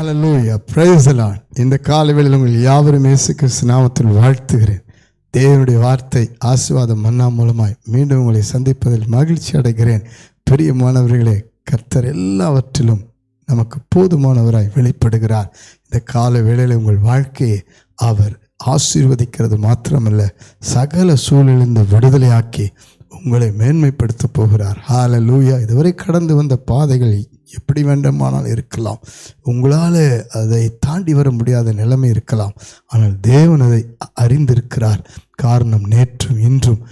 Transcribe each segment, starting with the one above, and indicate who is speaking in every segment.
Speaker 1: Hallelujah, praise the Lord. இந்த காலைவேளையில் உங்கள் யாவரும் இயேசு கிறிஸ்து நாமத்தில் வாழ்த்துகிறேன். தேவனுடைய வார்த்தை ஆசீர்வாதம் மன்னா மூலமாய் மீண்டும் உங்களை சந்திப்பதில் மகிழ்ச்சி அடைகிறேன். பிரியமானவர்களே, கர்த்தர் எல்லாவற்றிலும் நமக்கு போதுமானவராய் வெளிப்படுகிறார். இந்த கால வேளையில் உங்கள் வாழ்க்கையை அவர் ஆசீர்வதிக்கிறது மாத்திரமல்ல, சகல சூழலிலிருந்து விடுதலையாக்கி உங்களை மேன்மைப்படுத்த போகிறார். ஹல்லேலூயா. இதுவரை கடந்து வந்த பாதைகள் எப்படி வேண்டுமானால் இருக்கலாம், உங்களால் அதை தாண்டி வர முடியாத நிலைமை இருக்கலாம். ஆனால் தேவன் அதை அறிந்திருக்கிறார். காரணம், நேற்றும் இன்றும்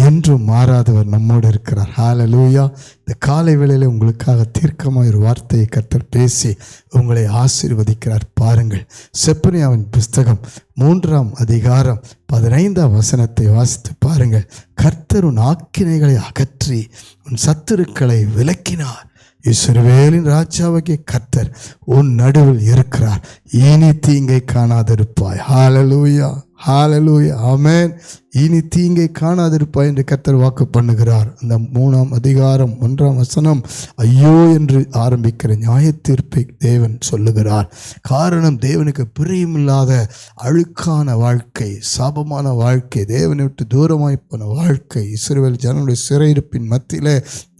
Speaker 1: என்றும் மாறாதவர் நம்மோடு இருக்கிறார். ஹல்லேலூயா. இந்த காலை வேளையில் உங்களுக்காக தீர்க்கமாக ஒரு வார்த்தையை கர்த்தர் பேசி உங்களை ஆசீர்வதிக்கிறார். பாருங்கள், செப்பனியாவின் புஸ்தகம் 3ஆம் அதிகாரம் 15ஆம் வசனத்தை வாசித்து பாருங்கள். கர்த்தர் உன் ஆக்கினைகளை அகற்றி உன் சத்துருக்களை விலக்கினார். இஸ்ரவேலின் ராஜாவாகிய கர்த்தர் உன் நடுவில் இருக்கிறார். இனி தீங்கை காணாதிருப்பாய். ஹல்லேலூயா, ஹல்லேலூயா, ஆமென். இனி தீங்கை காணாதிருப்பாய் என்று கர்த்தர் வாக்கு பண்ணுகிறார். அந்த 3ஆம் அதிகாரம் 1ஆம் வசனம் ஐயோ என்று ஆரம்பிக்கிற நியாய தீர்ப்பை தேவன் சொல்லுகிறார். காரணம், தேவனுக்கு பிரியமில்லாத அழுக்கான வாழ்க்கை, சாபமான வாழ்க்கை, தேவனை விட்டு தூரமாய் போன வாழ்க்கை, இஸ்ரவேல் ஜனங்களுடைய சிறையிருப்பின் மத்தியிலே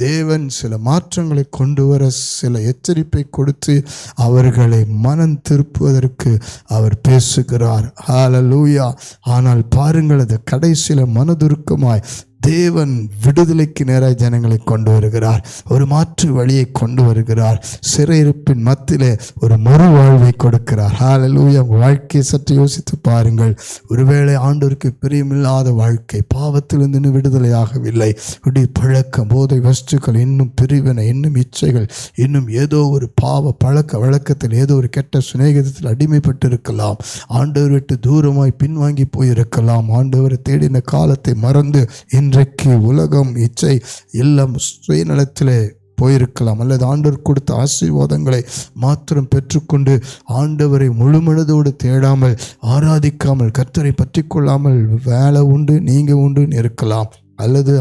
Speaker 1: தேவன் சில மாற்றங்களை கொண்டு வர சில எச்சரிப்பை கொடுத்து அவர்களை மனம் திருப்புவதற்கு அவர் பேசுகிறார். ஹல்லேலூயா. ஆனால் பாருங்கள், அது கடைசியில மனதுருக்கமாய் தேவன் விடுதலைக்கு நேராக ஜனங்களை கொண்டு வருகிறார். ஒரு மாற்று வழியை கொண்டு வருகிறார். சிறையிருப்பின் மத்தியிலே ஒரு மறுவாழ்வை கொடுக்கிறார். ஹல்லேலூயா. வாழ்க்கையை சற்று யோசித்து பாருங்கள். ஒருவேளை ஆண்டவருக்கு பிரியமில்லாத வாழ்க்கை, பாவத்திலிருந்து இன்னும் விடுதலையாகவில்லை, பழக்கம், போதை வஸ்துக்கள், இன்னும் பிரிவினை, இன்னும் இச்சைகள், இன்னும் ஏதோ ஒரு பாவ பழக்க வழக்கத்தில், ஏதோ ஒரு கெட்ட சிநேகிதத்தில் அடிமைப்பட்டு இருக்கலாம். ஆண்டவர் விட்டு தூரமாய் பின்வாங்கி போயிருக்கலாம். ஆண்டவரை தேடின காலத்தை மறந்து இன்றைக்கு உலகம், இச்சை எல்லாம் சுயநலத்திலே போயிருக்கலாம். அல்லது ஆண்டவர் கொடுத்த ஆசீர்வாதங்களை மாத்திரம் பெற்றுக்கொண்டு ஆண்டவரை முழுமனதோடு தேடாமல், ஆராதிக்காமல், கர்த்தரை பற்றி கொள்ளாமல் வேலை உண்டு நீங்க உண்டுன்னு இருக்கலாம். அல்லது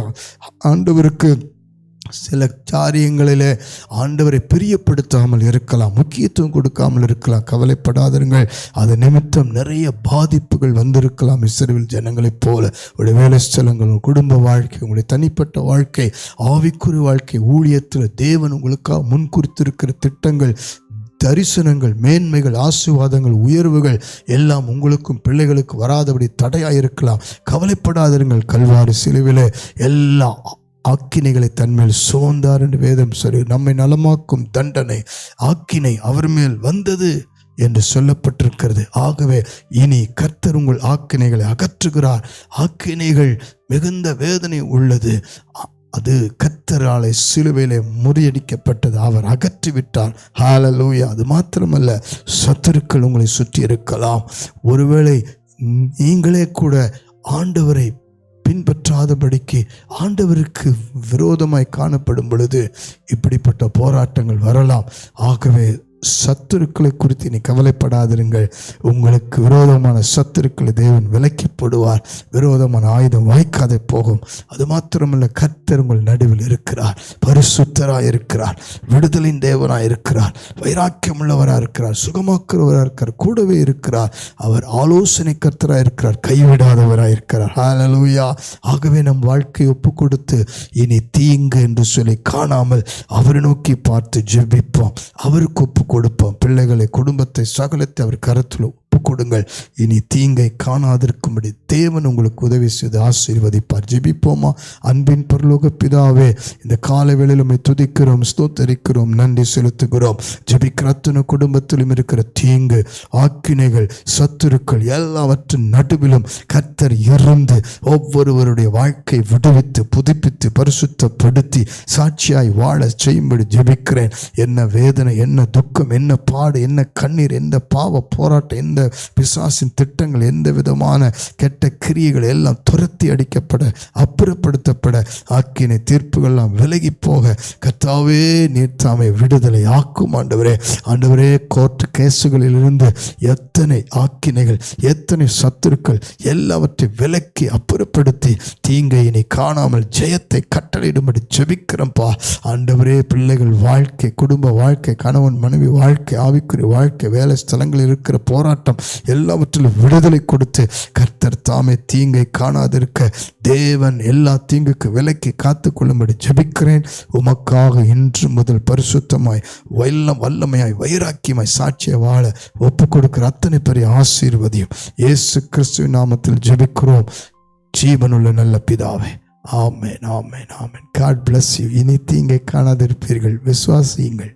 Speaker 1: ஆண்டவருக்கு சில காரியங்களிலே ஆண்டவரை பிரியப்படுத்தாமல் இருக்கலாம், முக்கியத்துவம் கொடுக்காமல் இருக்கலாம். கவலைப்படாதீர்கள். அது நிமித்தம் நிறைய பாதிப்புகள் வந்திருக்கலாம். இஸ்ரவேல் ஜனங்களைப் போல உங்களுடைய வேலை ஸ்தலங்கள், குடும்ப வாழ்க்கை, உங்களுடைய தனிப்பட்ட வாழ்க்கை, ஆவிக்குரிய வாழ்க்கை, ஊழியத்தில் தேவன் உங்களுக்காக முன்குறித்திருக்கிற திட்டங்கள், தரிசனங்கள், மேன்மைகள், ஆசீர்வாதங்கள், உயர்வுகள் எல்லாம் உங்களுக்கும் பிள்ளைகளுக்கு வராதபடி தடையாயிருக்கலாம். கவலைப்படாதீர்கள். கல்வாரி சிலுவிலே எல்லா ஆக்கினைகளை தன்மேல் சுமந்தார் என்று வேதம் சொல்லி, நம்மை நலமாக்கும் தண்டனை, ஆக்கினை அவர் மேல் வந்தது என்று சொல்லப்பட்டிருக்கிறது. ஆகவே இனி கர்த்தர் உங்கள் ஆக்கினைகளை அகற்றுகிறார். ஆக்கினைகள் மிகுந்த வேதனை உள்ளது. அது கர்த்தராலே சிலுவையிலே முறியடிக்கப்பட்டது. அவர் அகற்றிவிட்டார். ஹல்லேலூயா. அது மாத்திரமல்ல, சத்துருக்கள் உங்களை சுற்றி இருக்கலாம். ஒருவேளை நீங்களே கூட ஆண்டவரை பின்பற்றாதபடிக்கு ஆண்டவருக்கு விரோதமாய் காணப்படும் பொழுது இப்படிப்பட்ட போராட்டங்கள் வரலாம். ஆகவே சத்துருக்களை குறித்து நீ கவலைப்படாதிருங்கள். உங்களுக்கு விரோதமான சத்துருக்களை தேவன் விலக்கி போடுவார். விரோதமான ஆயுதம் வாய்க்காதே போகும். அது மாத்திரமல்ல, கர்த்தர் உங்கள் நடுவில் இருக்கிறார். பரிசுத்தராய் இருக்கிறார். விடுதலின் தேவனாய் இருக்கிறார். வைராக்கியம் உள்ளவராக இருக்கிறார். சுகமாக்குறவராக இருக்கிறார். கூடவே இருக்கிறார். அவர் ஆலோசனை கர்த்தராக இருக்கிறார். கைவிடாதவராக இருக்கிறார். ஹல்லேலூயா. ஆகவே நம் வாழ்க்கையை ஒப்பு கொடுத்து இனி தீங்கு என்று சொல்லி காணாமல் அவரை நோக்கி பார்த்து ஜெபிப்போம். அவருக்கு ஒப்பு கொடுப்போம். பிள்ளைகளை, குடும்பத்தை, சகலத்தை அவர் கரத்தில் ஒப்பு கொடுங்கள். இனி தீங்கை காணாதிருக்கும்படி தேவன் உங்களுக்கு உதவி செய்து ஆசீர்வதிப்பார். ஜெபிப்போமா? அன்பின் பரலோக பிதாவே, இந்த காலை வேளையில் உம்மை துதிக்கிறோம், ஸ்தோத்தரிக்கிறோம், நன்றி செலுத்துகிறோம். ஜெபிக்கிற அத்தனை குடும்பத்திலும் இருக்கிற தீங்கு, ஆக்கினைகள், சத்துருக்கள் எல்லாவற்றின் நடுவிலும் கர்த்தர் இருந்து ஒவ்வொருவருடைய வாழ்க்கை விடுவித்து, புதுப்பித்து, பரிசுத்தப்படுத்தி சாட்சியாய் வாழ செய்யும்படி ஜெபிக்கிறேன். என்ன வேதனை, என்ன துக்கம், என்ன பாடு, என்ன கண்ணீர், என்ன பாவ போராட்டம், எந்த எந்த பிசாசின் திட்டங்கள், எந்த விதமான கெட்ட கிரியைகள் எல்லாம் துரத்தி அடிக்கப்பட, அப்புறப்படுத்தப்பட, ஆக்கினை தீர்ப்புகள்லாம் விலகி போக கர்த்தாவே நீர் தாமே விடுதலை ஆக்கும் ஆண்டவரே. ஆண்டவரே, கோர்ட் கேசுகளிலிருந்து எத்தனை ஆக்கினைகள், எத்தனை சத்துருக்கள் எல்லாவற்றை விலக்கி அப்புறப்படுத்தி தீங்கை இனி காணாமல் ஜெயத்தை கட்டளையிடும்படி ஜெபிக்கிறோம்ப்பா. ஆண்டவரே, பிள்ளைகள் வாழ்க்கை, குடும்ப வாழ்க்கை, கணவன் மனைவி வாழ்க்கை, ஆவிக்குரிய வாழ்க்கை, வேலை ஸ்தலங்களில் இருக்கிற போராட்டம் எல்லாவற்றிலும் விடுதலை கொடுத்து கர்த்தர் தாமே தீங்கை காணாதிருக்க தேவன் எல்லா தீங்குக்கு விலக்கி காத்து கொள்ளும்படி ஜெபிக்கிறேன். உமக்காக இன்று முதல் பரிசுத்தமாய் வல்லமையாய் வைராக்கியமாய் சாட்சியை வாழ ஒப்பு கொடுக்கிற அத்தனை பெரிய ஆசீர்வதியும் இயேசு கிறிஸ்துவின் நாமத்தில் ஜெபிக்கிறோம் ஜீவனுள்ள நல்ல பிதாவே. ஆமென், ஆமென், ஆமென். God bless you. இனி தீங்கை காணாதிருப்பீர்கள். விசுவாசியுங்கள்.